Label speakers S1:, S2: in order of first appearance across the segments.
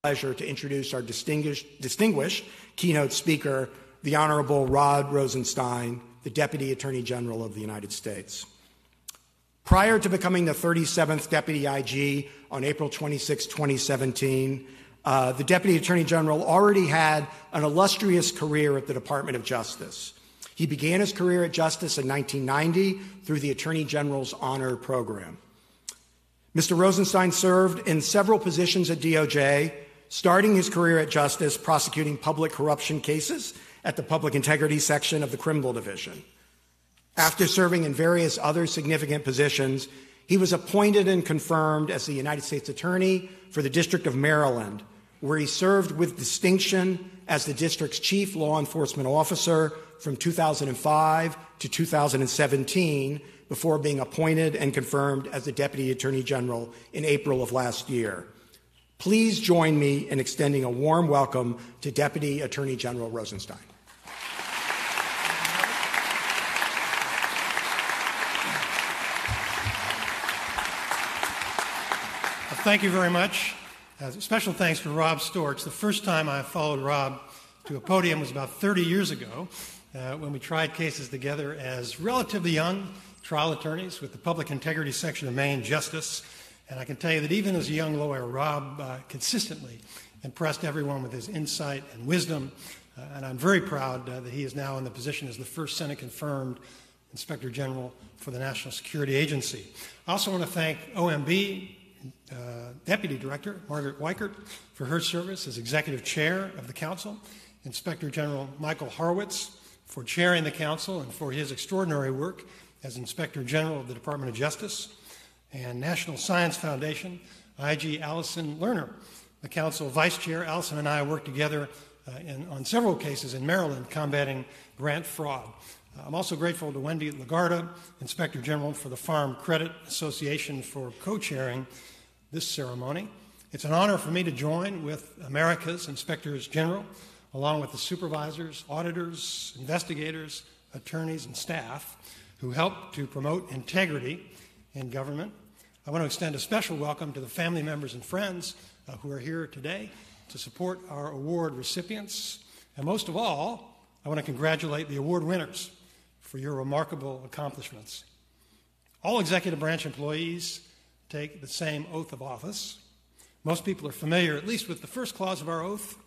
S1: Pleasure to introduce our distinguished keynote speaker, the Honorable Rod Rosenstein, the Deputy Attorney General of the United States. Prior to becoming the 37th Deputy IG on April 26, 2017, the Deputy Attorney General already had an illustrious career at the Department of Justice. He began his career at Justice in 1990 through the Attorney General's Honor Program. Mr. Rosenstein served in several positions at DOJ, starting his career at Justice prosecuting public corruption cases at the Public Integrity Section of the Criminal Division. After serving in various other significant positions, he was appointed and confirmed as the United States Attorney for the District of Maryland, where he served with distinction as the district's chief law enforcement officer from 2005 to 2017, before being appointed and confirmed as the Deputy Attorney General in April of last year. Please join me in extending a warm welcome to Deputy Attorney General Rosenstein.
S2: Thank you very much. Special thanks to Rob Storch. The first time I followed Rob to a podium was about 30 years ago when we tried cases together as relatively young trial attorneys with the Public Integrity Section of Maine Justice. And I can tell you that even as a young lawyer, Rob consistently impressed everyone with his insight and wisdom. And I'm very proud that he is now in the position as the first Senate-confirmed Inspector General for the National Security Agency. I also want to thank OMB Deputy Director Margaret Weichert for her service as Executive Chair of the Council, Inspector General Michael Horowitz for chairing the Council and for his extraordinary work as Inspector General of the Department of Justice, and National Science Foundation, IG Allison Lerner, the Council Vice Chair. Allison and I worked together on several cases in Maryland combating grant fraud. I'm also grateful to Wendy Lagarda, Inspector General for the Farm Credit Association, for co-chairing this ceremony. It's an honor for me to join with America's Inspectors General, along with the supervisors, auditors, investigators, attorneys, and staff who help to promote integrity in government. I want to extend a special welcome to the family members and friends who are here today to support our award recipients. And most of all, I want to congratulate the award winners for your remarkable accomplishments. All executive branch employees take the same oath of office. Most people are familiar, at least with the first clause of our oath,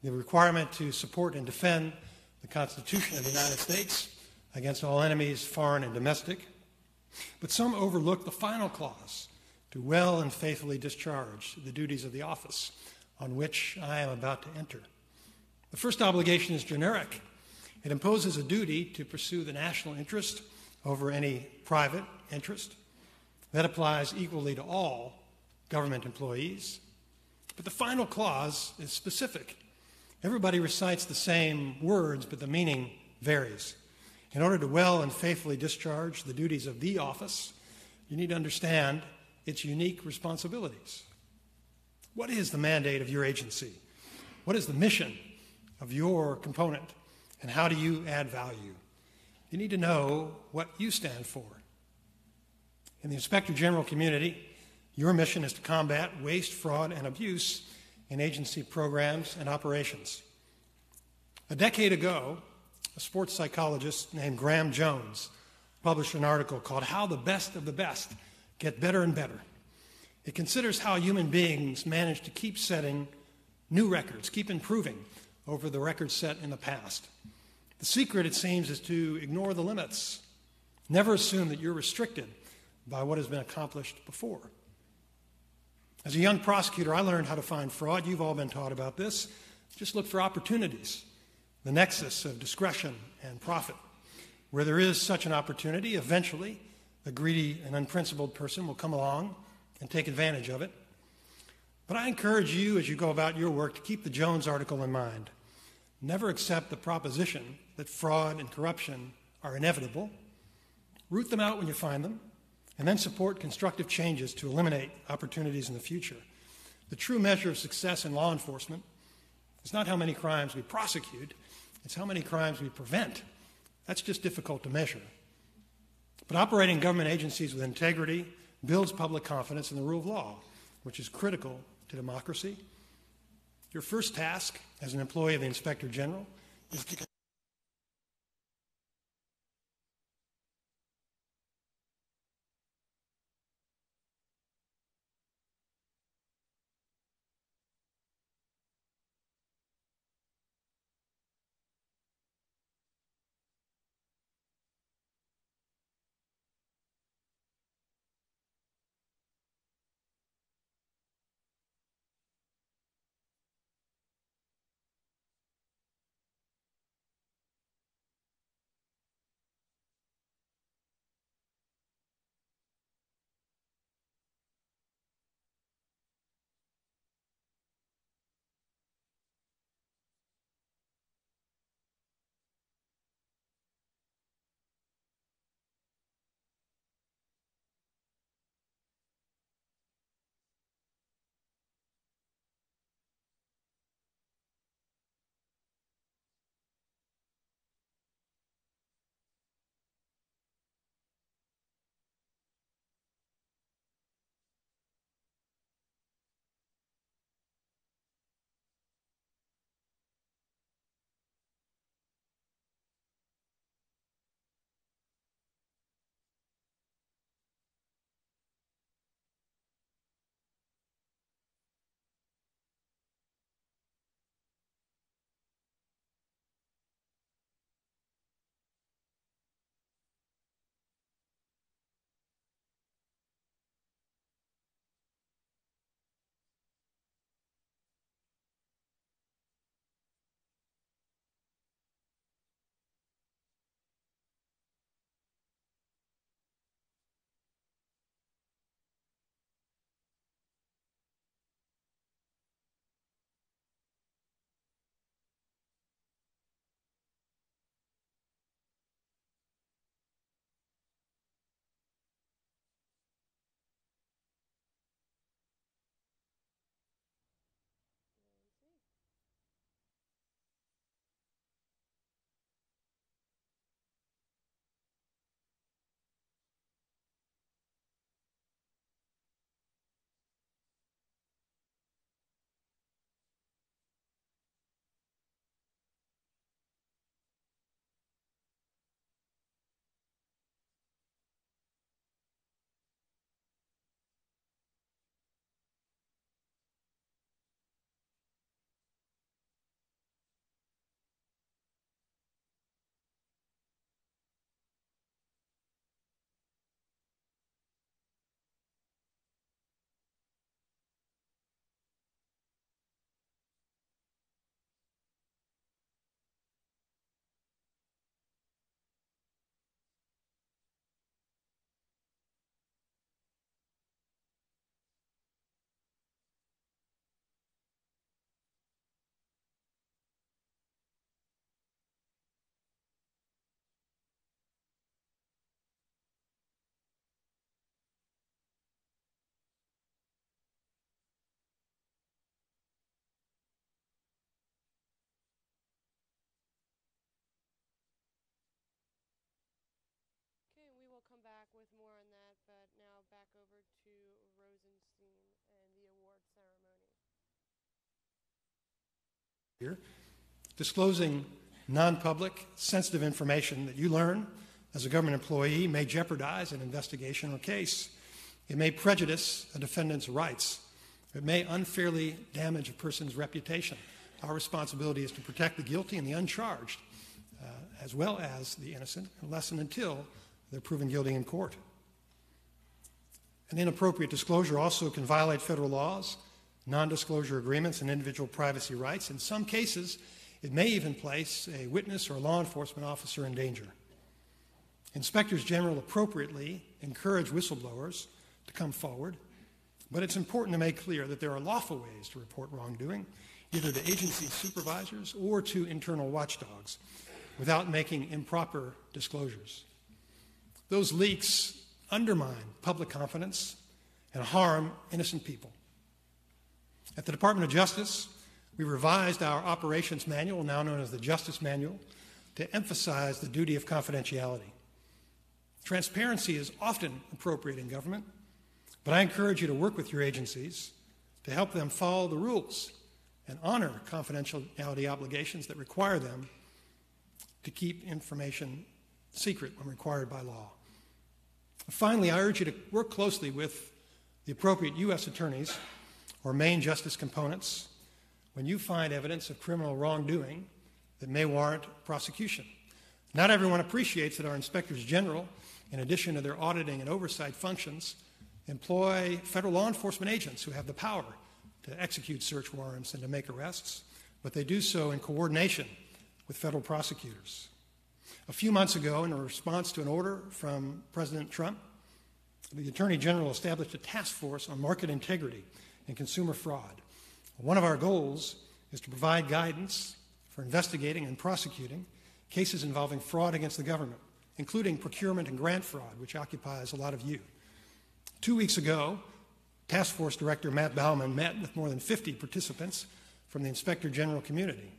S2: the requirement to support and defend the Constitution of the United States against all enemies, foreign and domestic. But some overlook the final clause, to well and faithfully discharge the duties of the office on which I am about to enter. The first obligation is generic. It imposes a duty to pursue the national interest over any private interest. That applies equally to all government employees. But the final clause is specific. Everybody recites the same words, but the meaning varies. In order to well and faithfully discharge the duties of the office, you need to understand its unique responsibilities. What is the mandate of your agency? What is the mission of your component? And how do you add value? You need to know what you stand for. In the Inspector General community, your mission is to combat waste, fraud, and abuse in agency programs and operations. A decade ago, a sports psychologist named Graham Jones published an article called How the Best of the Best Get Better and Better. It considers how human beings manage to keep setting new records, keep improving over the records set in the past. The secret, it seems, is to ignore the limits. Never assume that you're restricted by what has been accomplished before. As a young prosecutor, I learned how to find fraud. You've all been taught about this. Just look for opportunities, the nexus of discretion and profit. Where there is such an opportunity, eventually a greedy and unprincipled person will come along and take advantage of it. But I encourage you, as you go about your work, to keep the Jones article in mind. Never accept the proposition that fraud and corruption are inevitable. Root them out when you find them, and then support constructive changes to eliminate opportunities in the future. The true measure of success in law enforcement is not how many crimes we prosecute, it's how many crimes we prevent. That's just difficult to measure. But operating government agencies with integrity builds public confidence in the rule of law, which is critical to democracy. Your first task as an employee of the Inspector General is to
S3: Okay, we will come back with more on that, but now back over to Rosenstein and the award ceremony.
S2: here, disclosing non-public, sensitive information that you learn as a government employee may jeopardize an investigation or case. It may prejudice a defendant's rights. It may unfairly damage a person's reputation. Our responsibility is to protect the guilty and the uncharged, as well as the innocent, unless and until they're proven guilty in court. An inappropriate disclosure also can violate federal laws, non-disclosure agreements, and individual privacy rights. In some cases, it may even place a witness or a law enforcement officer in danger. Inspectors general appropriately encourage whistleblowers to come forward, but it's important to make clear that there are lawful ways to report wrongdoing, either to agency supervisors or to internal watchdogs, without making improper disclosures. Those leaks undermine public confidence and harm innocent people. At the Department of Justice, we revised our operations manual, now known as the Justice Manual, to emphasize the duty of confidentiality. Transparency is often appropriate in government, but I encourage you to work with your agencies to help them follow the rules and honor confidentiality obligations that require them to keep information secret when required by law. Finally, I urge you to work closely with the appropriate U.S. attorneys or main justice components when you find evidence of criminal wrongdoing that may warrant prosecution. Not everyone appreciates that our inspectors general, in addition to their auditing and oversight functions, employ federal law enforcement agents who have the power to execute search warrants and to make arrests, but they do so in coordination with federal prosecutors. A few months ago, in response to an order from President Trump, the Attorney General established a task force on market integrity and consumer fraud. One of our goals is to provide guidance for investigating and prosecuting cases involving fraud against the government, including procurement and grant fraud, which occupies a lot of you. 2 weeks ago, Task Force Director Matt Bauman met with more than 50 participants from the Inspector General community.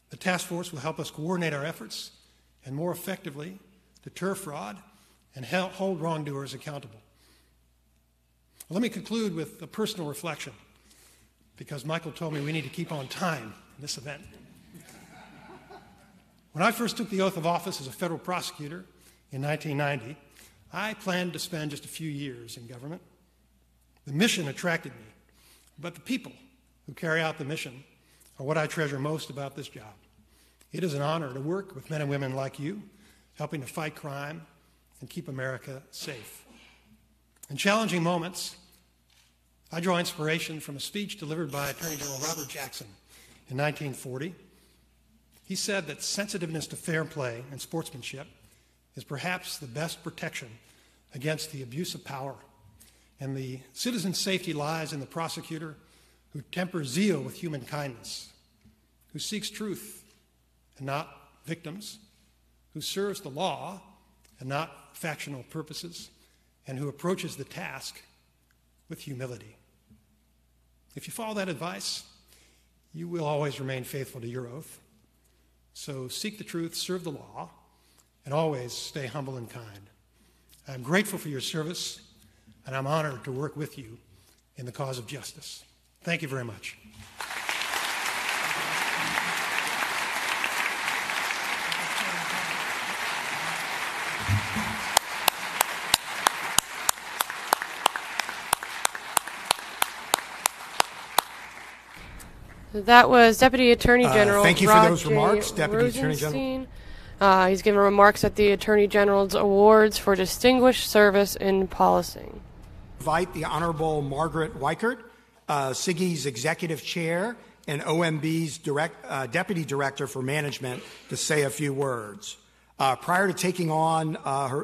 S2: The task force will help us coordinate our efforts and more effectively deter fraud and hold wrongdoers accountable. Well, let me conclude with a personal reflection, because Michael told me we need to keep on time in this event. When I first took the oath of office as a federal prosecutor in 1990, I planned to spend just a few years in government. The mission attracted me, but the people who carry out the mission are what I treasure most about this job. It is an honor to work with men and women like you, helping to fight crime and keep America safe. In challenging moments, I draw inspiration from a speech delivered by Attorney General Robert Jackson in 1940. He said that sensitiveness to fair play and sportsmanship is perhaps the best protection against the abuse of power, and the citizen's safety lies in the prosecutor who tempers zeal with human kindness, who seeks truth and not victims, who serves the law and not factional purposes, and who approaches the task with humility. If you follow that advice, you will always remain faithful to your oath. So seek the truth, serve the law, and always stay humble and kind. I'm grateful for your service, and I'm honored to work with you in the cause of justice. Thank you very much.
S3: That was Deputy Attorney General
S1: thank you for
S3: Rod
S1: those
S3: J.
S1: remarks, Deputy Attorney
S3: Rosenstein. He's given remarks at the Attorney General's Awards for Distinguished Service in Policing.
S1: Invite the Honorable Margaret Weichert, SIGGI's Executive Chair and OMB's Deputy Director for Management, to say a few words. Prior to taking on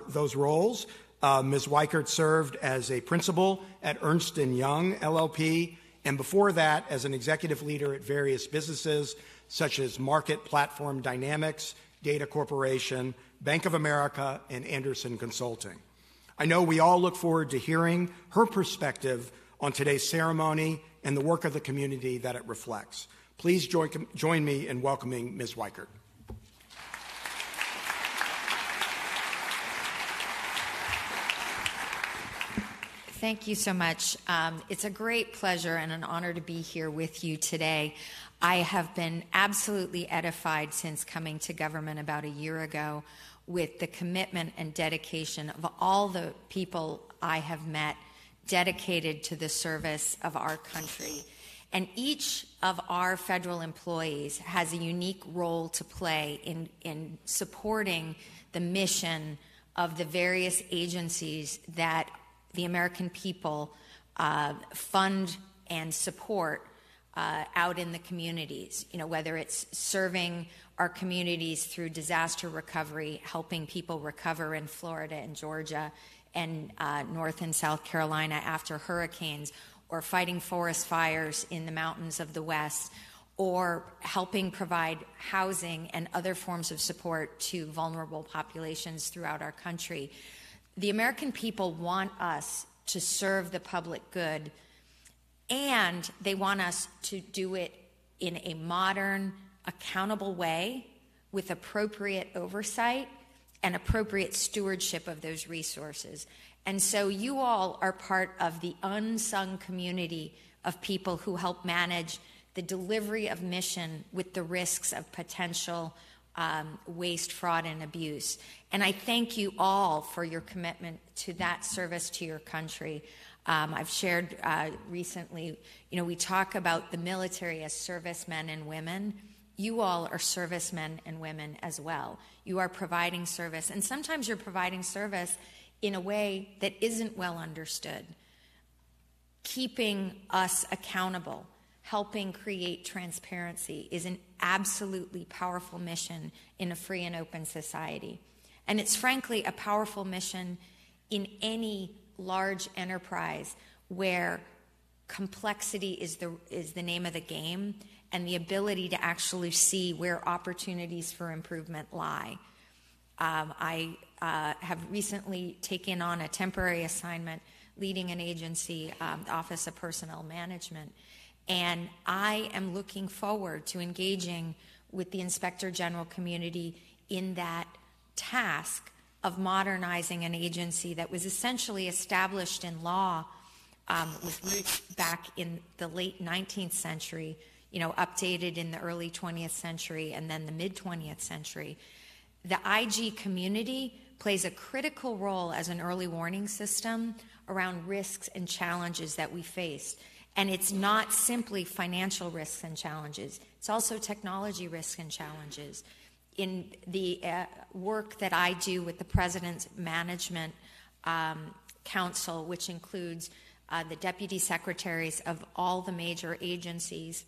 S1: those roles, Ms. Weichert served as a principal at Ernst & Young, LLP, and before that as an executive leader at various businesses such as Market Platform Dynamics, Data Corporation, Bank of America, and Anderson Consulting. I know we all look forward to hearing her perspective on today's ceremony and the work of the community that it reflects. Please join me in welcoming Ms. Weichert.
S4: Thank you so much. It's a great pleasure and an honor to be here with you today. I have been absolutely edified since coming to government about a year ago with the commitment and dedication of all the people I have met dedicated to the service of our country. And each of our federal employees has a unique role to play in supporting the mission of the various agencies that the American people fund and support out in the communities. You know, whether it's serving our communities through disaster recovery, helping people recover in Florida and Georgia and North and South Carolina after hurricanes, or fighting forest fires in the mountains of the West, or helping provide housing and other forms of support to vulnerable populations throughout our country. The American people want us to serve the public good, and they want us to do it in a modern, accountable way with appropriate oversight and appropriate stewardship of those resources. And so you all are part of the unsung community of people who help manage the delivery of mission with the risks of potential waste, fraud, and abuse. And I thank you all for your commitment to that service to your country. I've shared recently, we talk about the military as servicemen and women. You all are servicemen and women as well. You are providing service, and sometimes you're providing service in a way that isn't well understood. Keeping us accountable, helping create transparency is an absolutely powerful mission in a free and open society. And it's frankly a powerful mission in any large enterprise where complexity is the name of the game, and the ability to actually see where opportunities for improvement lie. I have recently taken on a temporary assignment leading an agency, the Office of Personnel Management, and I am looking forward to engaging with the Inspector General community in that task of modernizing an agency that was essentially established in law with roots back in the late 19th century, updated in the early 20th century and then the mid-20th century. The IG community plays a critical role as an early warning system around risks and challenges that we face. And it's not simply financial risks and challenges. It's also technology risks and challenges. In the work that I do with the President's Management Council, which includes the deputy secretaries of all the major agencies,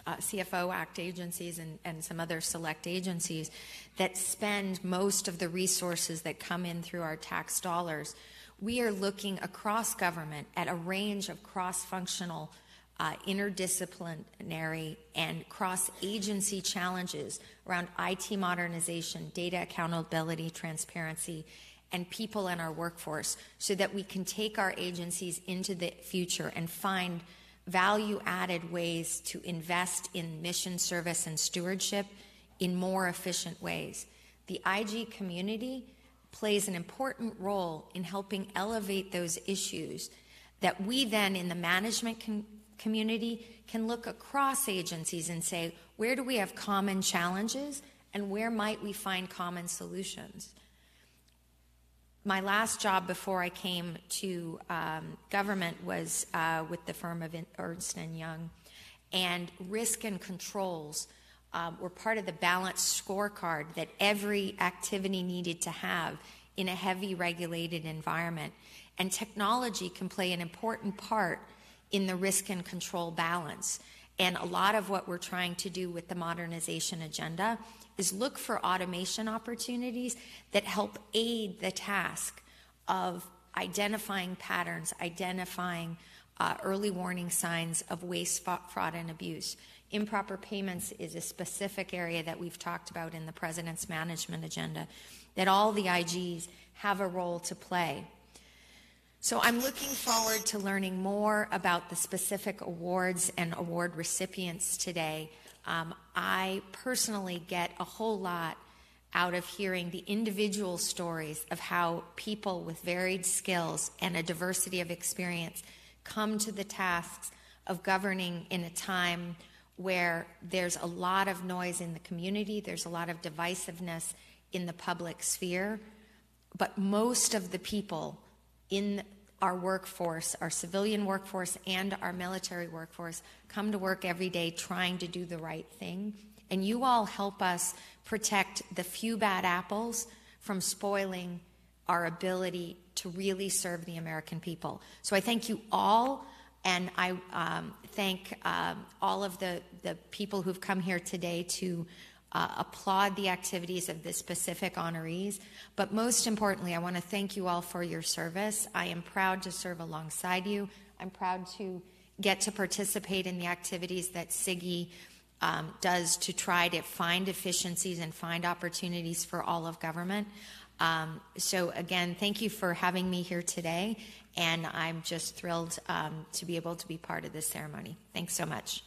S4: CFO Act agencies and some other select agencies that spend most of the resources that come in through our tax dollars, we are looking across government at a range of cross-functional, interdisciplinary, and cross-agency challenges around IT modernization, data accountability, transparency, and people in our workforce, so that we can take our agencies into the future and find value-added ways to invest in mission, service, and stewardship in more efficient ways. The IG community plays an important role in helping elevate those issues that we then in the management community can look across agencies and say, where do we have common challenges and where might we find common solutions? My last job before I came to government was with the firm of Ernst & Young, and risk and controls were part of the balanced scorecard that every activity needed to have in a heavy regulated environment. And technology can play an important part in the risk and control balance. And a lot of what we're trying to do with the modernization agenda is look for automation opportunities that help aid the task of identifying patterns, identifying early warning signs of waste, fraud, and abuse. Improper payments is a specific area that we've talked about in the President's Management Agenda, that all the IGs have a role to play. So I'm looking forward to learning more about the specific awards and award recipients today. I personally get a whole lot out of hearing the individual stories of how people with varied skills and a diversity of experience come to the tasks of governing in a time where there's a lot of noise in the community, there's a lot of divisiveness in the public sphere, but most of the people in our workforce, our civilian workforce and our military workforce, come to work every day trying to do the right thing. And you all help us protect the few bad apples from spoiling our ability to really serve the American people. So I thank you all, and I thank all of the people who've come here today to applaud the activities of the specific honorees. But most importantly, I want to thank you all for your service. I am proud to serve alongside you. I'm proud to get to participate in the activities that SIGI does to try to find efficiencies and find opportunities for all of government. So again, thank you for having me here today, and I'm just thrilled to be able to be part of this ceremony. Thanks so much.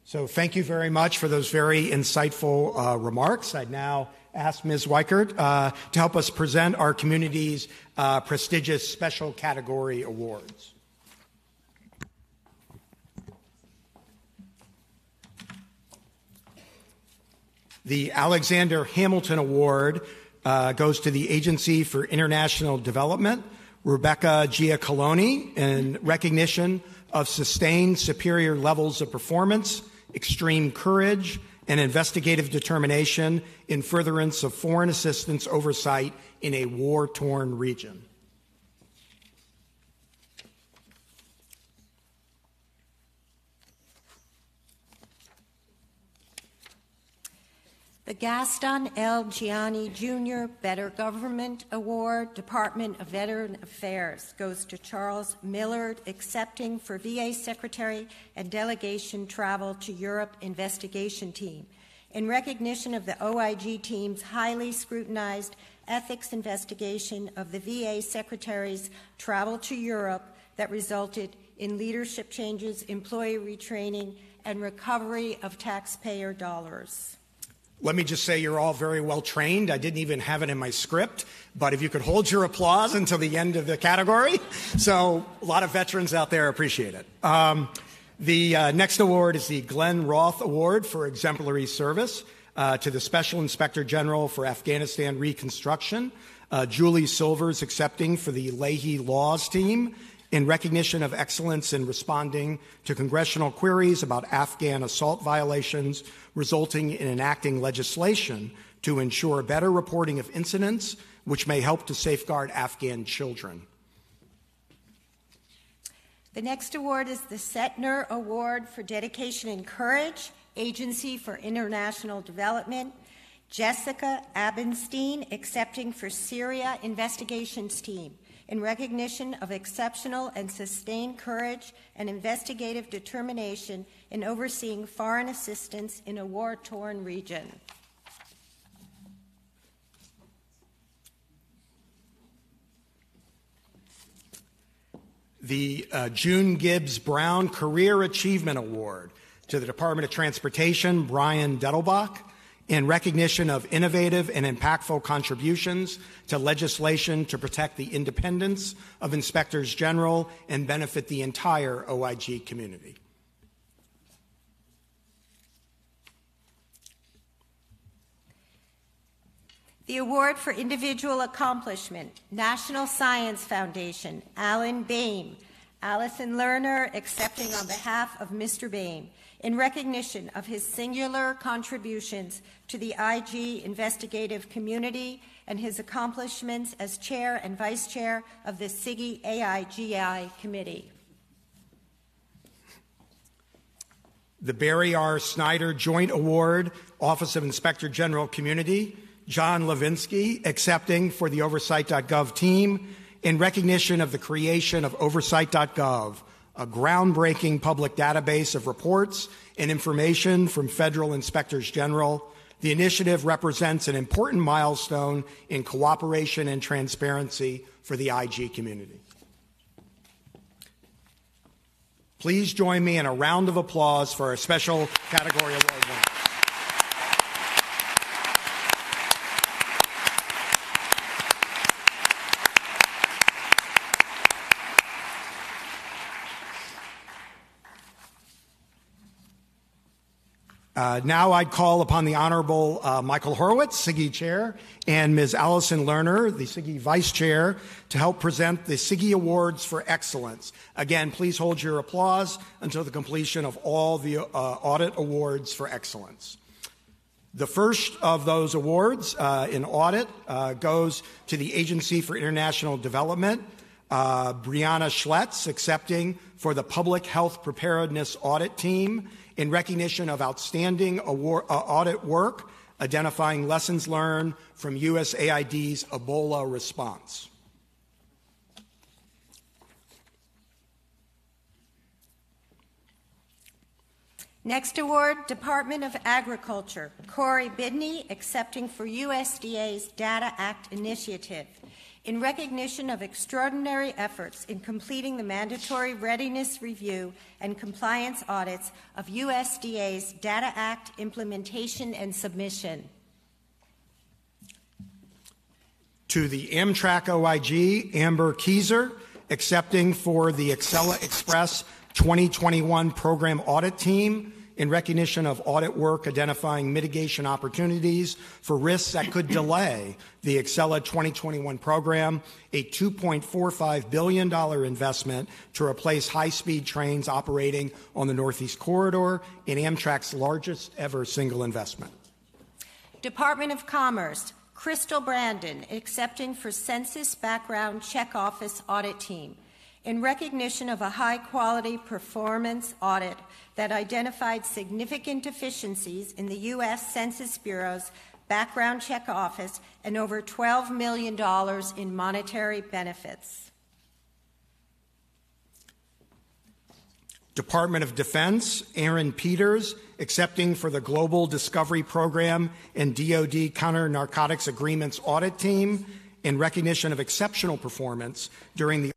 S1: So thank you very much for those very insightful remarks. I'd now ask Ms. Weichert to help us present our community's prestigious special category awards. The Alexander Hamilton Award goes to the Agency for International Development, Rebecca Giacalone, in recognition of sustained superior levels of performance, extreme courage, and investigative determination in furtherance of foreign assistance oversight in a war-torn region.
S5: The Gaston L. Gianni Jr. Better Government Award, Department of Veteran Affairs, goes to Charles Millard, accepting for VA Secretary and Delegation Travel to Europe Investigation Team, in recognition of the OIG team's highly scrutinized ethics investigation of the VA Secretary's travel to Europe that resulted in leadership changes, employee retraining, and recovery of taxpayer dollars.
S1: Let me just say you're all very well trained. I didn't even have it in my script, but if you could hold your applause until the end of the category. So a lot of veterans out there appreciate it. The next award is the Glenn Roth Award for Exemplary Service to the Special Inspector General for Afghanistan Reconstruction. Julie Silvers accepting for the Leahy Laws Team in recognition of excellence in responding to congressional queries about Afghan assault violations, resulting in enacting legislation to ensure better reporting of incidents, which may help to safeguard Afghan children.
S5: The next award is the Setner Award for Dedication and Courage, Agency for International Development. Jessica Abenstein accepting for Syria Investigations Team, in recognition of exceptional and sustained courage and investigative determination in overseeing foreign assistance in a war-torn region.
S1: The June Gibbs Brown Career Achievement Award to the Department of Transportation, Brian Dettelbach, in recognition of innovative and impactful contributions to legislation to protect the independence of inspectors general and benefit the entire OIG community.
S5: The award for individual accomplishment, National Science Foundation, Alan Boehm. Allison Lerner accepting on behalf of Mr. Boehm, in recognition of his singular contributions to the IG investigative community and his accomplishments as chair and vice chair of the SIGI AIGI committee.
S1: The Barry R. Snyder Joint Award, Office of Inspector General Community, John Levinsky accepting for the Oversight.gov team in recognition of the creation of Oversight.gov, a groundbreaking public database of reports and information from federal inspectors general. The initiative represents an important milestone in cooperation and transparency for the IG community. Please join me in a round of applause for our special category award winner. Now I'd call upon the Honorable Michael Horowitz, SIGI Chair, and Ms. Allison Lerner, the SIGI Vice Chair, to help present the SIGI Awards for Excellence. Again, please hold your applause until the completion of all the audit awards for excellence. The first of those awards in audit goes to the Agency for International Development, Brianna Schletz, accepting for the Public Health Preparedness Audit Team, in recognition of outstanding audit work identifying lessons learned from USAID's Ebola response.
S5: Next award, Department of Agriculture, Corey Bidney, accepting for USDA's Data Act initiative, in recognition of extraordinary efforts in completing the mandatory readiness review and compliance audits of USDA's Data Act implementation and submission.
S1: To the Amtrak OIG, Amber Keyser, accepting for the Excella Express 2021 Program Audit Team in recognition of audit work identifying mitigation opportunities for risks that could delay the Excella 2021 program, a $2.45 billion investment to replace high-speed trains operating on the Northeast Corridor in Amtrak's largest ever single investment.
S5: Department of Commerce, Crystal Brandon, accepting for Census Background Check Office Audit Team in recognition of a high-quality performance audit that identified significant deficiencies in the U.S. Census Bureau's background check office and over $12 million in monetary benefits.
S1: Department of Defense, Aaron Peters, accepting for the Global Discovery Program and DoD Counter Narcotics Agreements Audit Team in recognition of exceptional performance during the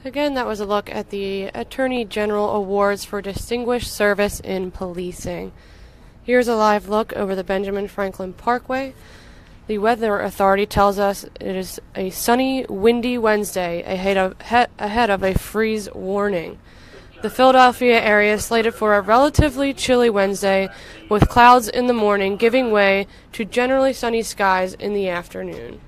S3: Again, that was a look at the Attorney General Awards for Distinguished Service in Policing. Here's a live look over the Benjamin Franklin Parkway. The Weather Authority tells us it is a sunny, windy Wednesday ahead of a freeze warning. The Philadelphia area is slated for a relatively chilly Wednesday, with clouds in the morning giving way to generally sunny skies in the afternoon.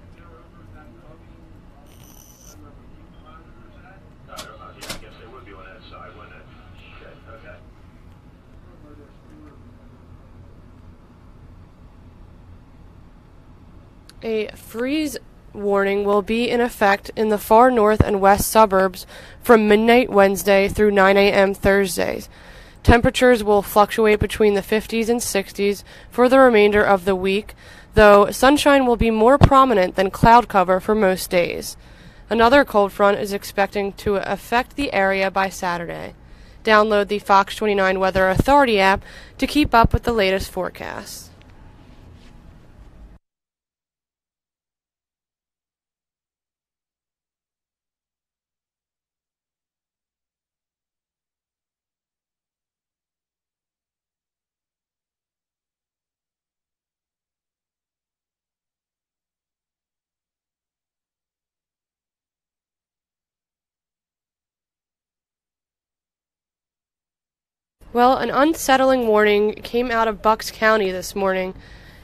S3: A freeze warning will be in effect in the far north and west suburbs from midnight Wednesday through 9 a.m. Thursdays. Temperatures will fluctuate between the 50s and 60s for the remainder of the week, though sunshine will be more prominent than cloud cover for most days. Another cold front is expecting to affect the area by Saturday. Download the Fox 29 Weather Authority app to keep up with the latest forecasts. Well, an unsettling warning came out of Bucks County this morning.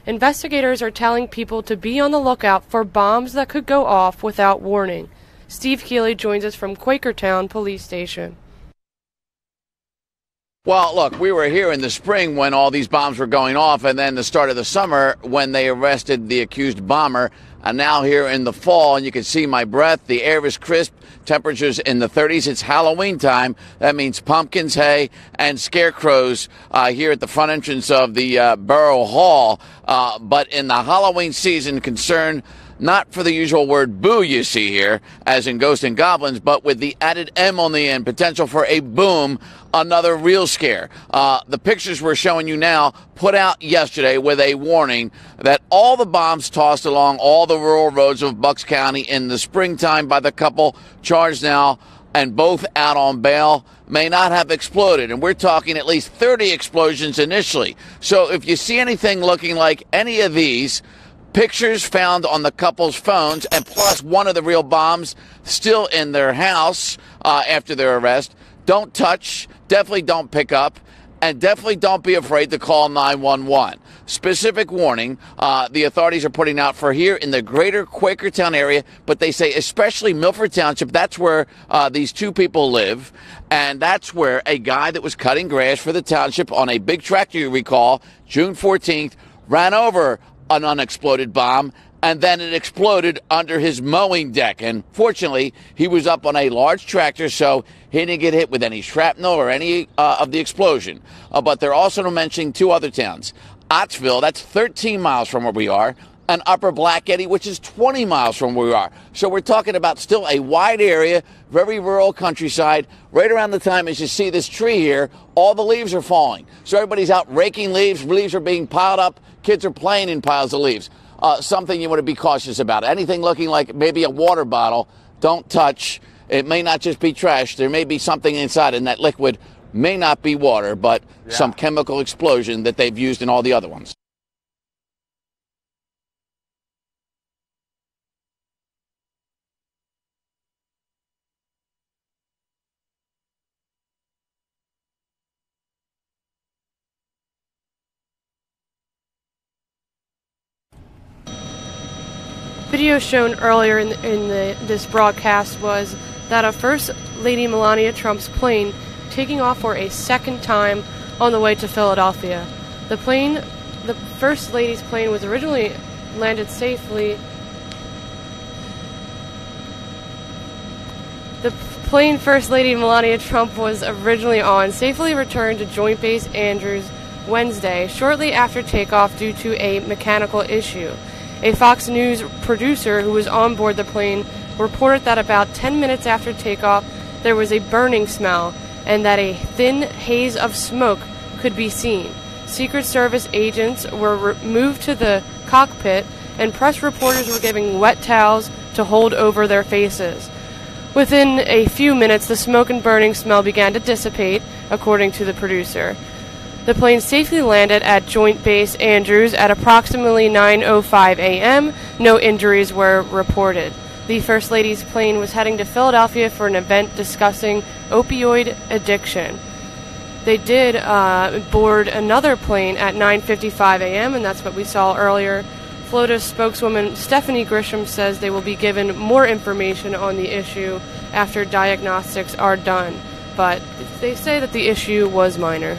S3: Investigators are telling people to be on the lookout for bombs that could go off without warning. Steve Keeley joins us from Quakertown Police Station.
S6: Well, look, we were here in the spring when all these bombs were going off, and then the start of the summer when they arrested the accused bomber. And now here in the fall, and you can see my breath, the air is crisp, temperatures in the 30s. It's Halloween time. That means pumpkins, hay, and scarecrows here at the front entrance of the Borough Hall. But in the Halloween season, concern not for the usual word boo you see here, as in Ghosts and Goblins, but with the added M on the end, potential for a boom, another real scare. The pictures we're showing you now put out yesterday with a warning that all the bombs tossed along all the rural roads of Bucks County in the springtime by the couple charged now and both out on bail may not have exploded. And we're talking at least 30 explosions initially. So if you see anything looking like any of these, pictures found on the couple's phones, and plus one of the real bombs still in their house after their arrest, don't touch, definitely don't pick up, and definitely don't be afraid to call 911. Specific warning the authorities are putting out for here in the greater Quakertown area, but they say especially Milford Township, that's where these two people live, and that's where a guy that was cutting grass for the township on a big tractor, you recall, June 14th, ran over an unexploded bomb, and then it exploded under his mowing deck. And fortunately, he was up on a large tractor, so he didn't get hit with any shrapnel or any of the explosion. But they're also mentioning two other towns. Ottsville, that's 13 miles from where we are, and Upper Black Eddy, which is 20 miles from where we are. So we're talking about still a wide area, very rural countryside. Right around the time as you see this tree here, all the leaves are falling. So everybody's out raking leaves. Leaves are being piled up. Kids are playing in piles of leaves. Something you want to be cautious about. Anything looking like maybe a water bottle, don't touch. It may not just be trash. There may be something inside, and that liquid may not be water, but some chemical explosion that they've used in all the other ones.
S3: Video shown earlier in this broadcast was that of First Lady Melania Trump's plane taking off for a second time on the way to Philadelphia. The First Lady's plane was originally landed safely. The plane First Lady Melania Trump was originally on safely returned to Joint Base Andrews Wednesday, shortly after takeoff due to a mechanical issue. A Fox News producer who was on board the plane reported that about 10 minutes after takeoff, there was a burning smell and that a thin haze of smoke could be seen. Secret Service agents were moved to the cockpit, and press reporters were giving wet towels to hold over their faces. Within a few minutes, the smoke and burning smell began to dissipate, according to the producer. The plane safely landed at Joint Base Andrews at approximately 9:05 a.m. No injuries were reported. The First Lady's plane was heading to Philadelphia for an event discussing opioid addiction. They did board another plane at 9:55 a.m., and that's what we saw earlier. FLOTUS spokeswoman Stephanie Grisham says they will be given more information on the issue after diagnostics are done, but they say that the issue was minor.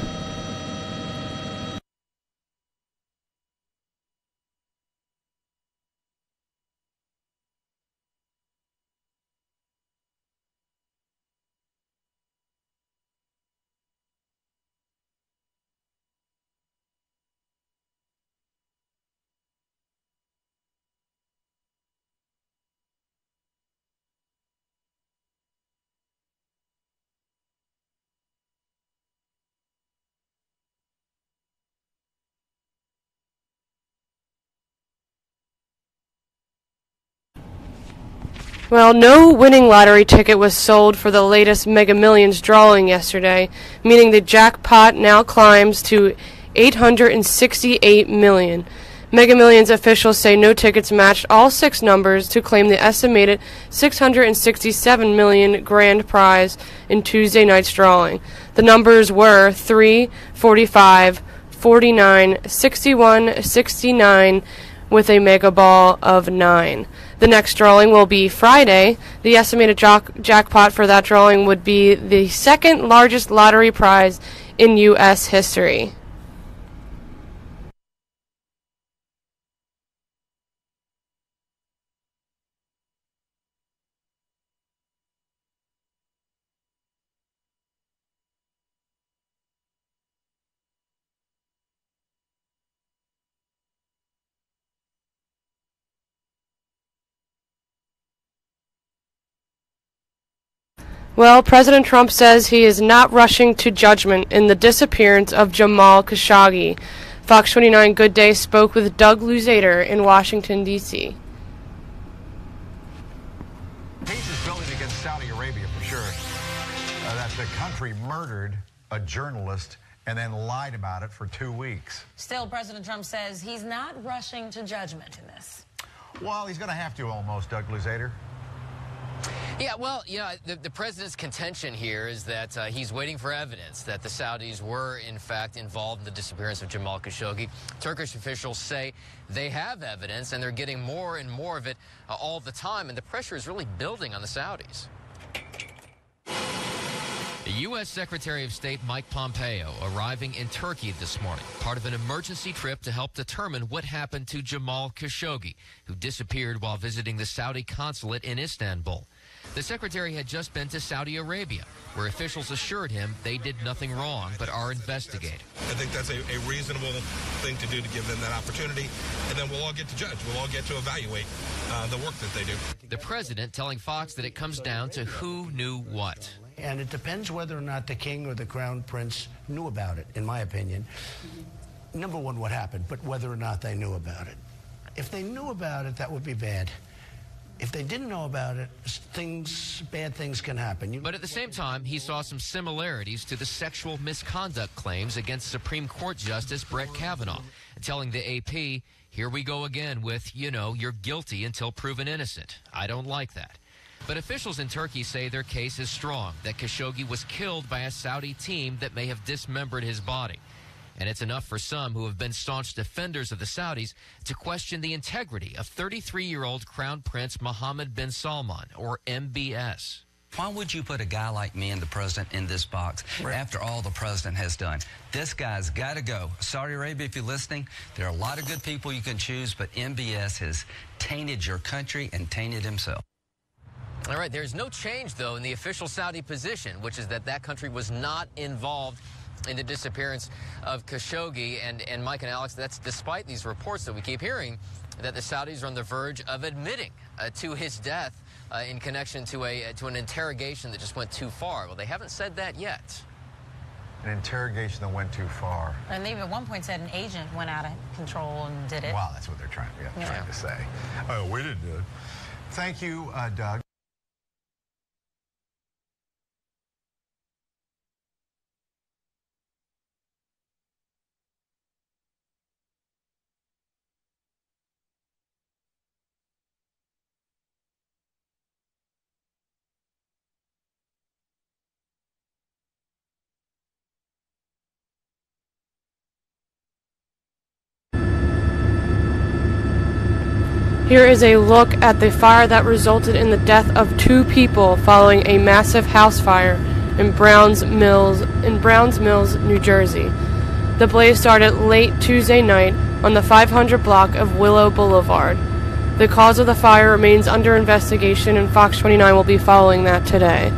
S3: Well, no winning lottery ticket was sold for the latest Mega Millions drawing yesterday, meaning the jackpot now climbs to $868 million. Mega Millions officials say no tickets matched all six numbers to claim the estimated $667 million grand prize in Tuesday night's drawing. The numbers were 3, 45, 49, 61, 69, with a mega ball of 9. The next drawing will be Friday. The estimated jackpot for that drawing would be the second largest lottery prize in U.S. history. Well, President Trump says he is not rushing to judgment in the disappearance of Jamal Khashoggi. Fox 29 Good Day spoke with Doug Luzader in Washington, D.C.
S7: Case is building against Saudi Arabia for sure. That the country murdered a journalist and then lied about it for 2 weeks.
S8: Still, President Trump says he's not rushing to judgment in this.
S7: Well, he's going to have to almost, Doug Luzader.
S9: Yeah, well, you know, the president's contention here is that he's waiting for evidence that the Saudis were, in fact, involved in the disappearance of Jamal Khashoggi. Turkish officials say they have evidence, and they're getting more and more of it all the time, and the pressure is really building on the Saudis. The U.S. Secretary of State Mike Pompeo arriving in Turkey this morning, part of an emergency trip to help determine what happened to Jamal Khashoggi, who disappeared while visiting the Saudi consulate in Istanbul. The secretary had just been to Saudi Arabia, where officials assured him they did nothing wrong but are investigating.
S10: I think that's a reasonable thing to do, to give them that opportunity, and then we'll all get to judge. We'll all get to evaluate the work that they do.
S9: The president telling Fox that it comes down to who knew what.
S11: And it depends whether or not the king or the crown prince knew about it, in my opinion. Number one, what happened, but whether or not they knew about it. If they knew about it, that would be bad. If they didn't know about it, bad things can happen.
S9: But at the same time, he saw some similarities to the sexual misconduct claims against Supreme Court Justice Brett Kavanaugh, telling the AP, here we go again with, you're guilty until proven innocent. I don't like that. But officials in Turkey say their case is strong, that Khashoggi was killed by a Saudi team that may have dismembered his body. And it's enough for some who have been staunch defenders of the Saudis to question the integrity of 33-year-old Crown Prince Mohammed bin Salman, or MBS.
S12: Why would you put a guy like me and the president in this box after all the president has done? This guy's got to go. Saudi Arabia, if you're listening, there are a lot of good people you can choose, but MBS has tainted your country and tainted himself.
S9: All right, there's no change, though, in the official Saudi position, which is that country was not involved in the disappearance of Khashoggi. And Mike and Alex, that's despite these reports that we keep hearing that the Saudis are on the verge of admitting to his death in connection to an interrogation that just went too far. Well, they haven't said that yet.
S7: An interrogation that went too far.
S8: And they at one point said an agent went out of control and did it.
S7: Wow, that's what they're trying to say. Oh, we didn't do it. Thank you, Doug.
S3: Here is a look at the fire that resulted in the death of 2 people following a massive house fire in Browns Mills, New Jersey. The blaze started late Tuesday night on the 500 block of Willow Boulevard. The cause of the fire remains under investigation, and Fox 29 will be following that today.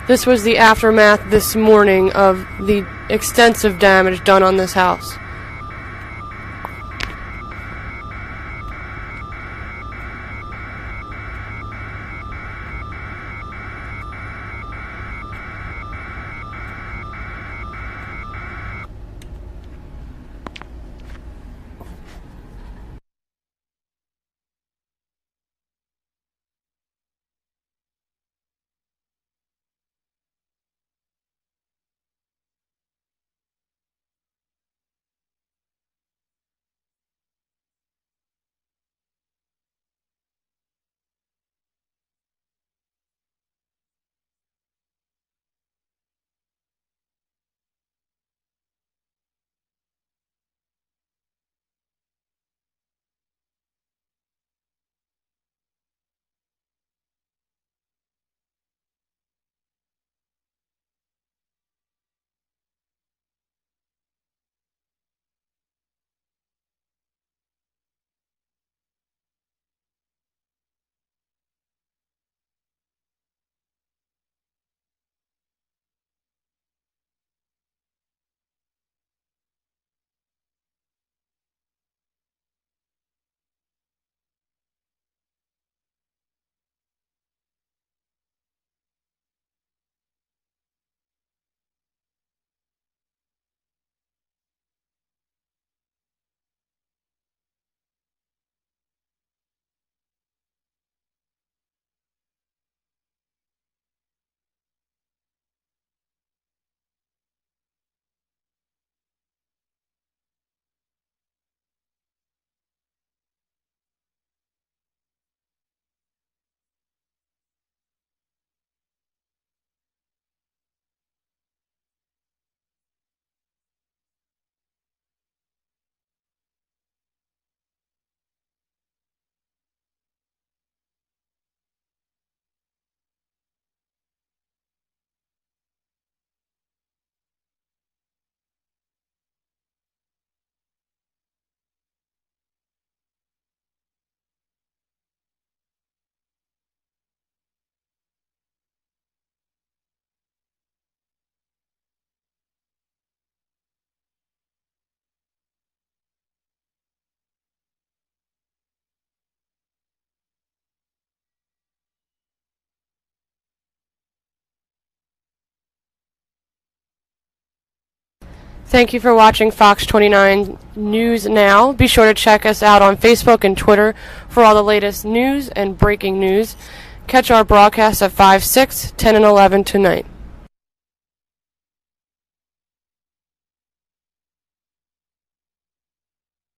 S3: This was the aftermath this morning of the extensive damage done on this house. Thank you for watching Fox 29 News Now. Be sure to check us out on Facebook and Twitter for all the latest news and breaking news. Catch our broadcast at 5, 6, 10, and 11 tonight.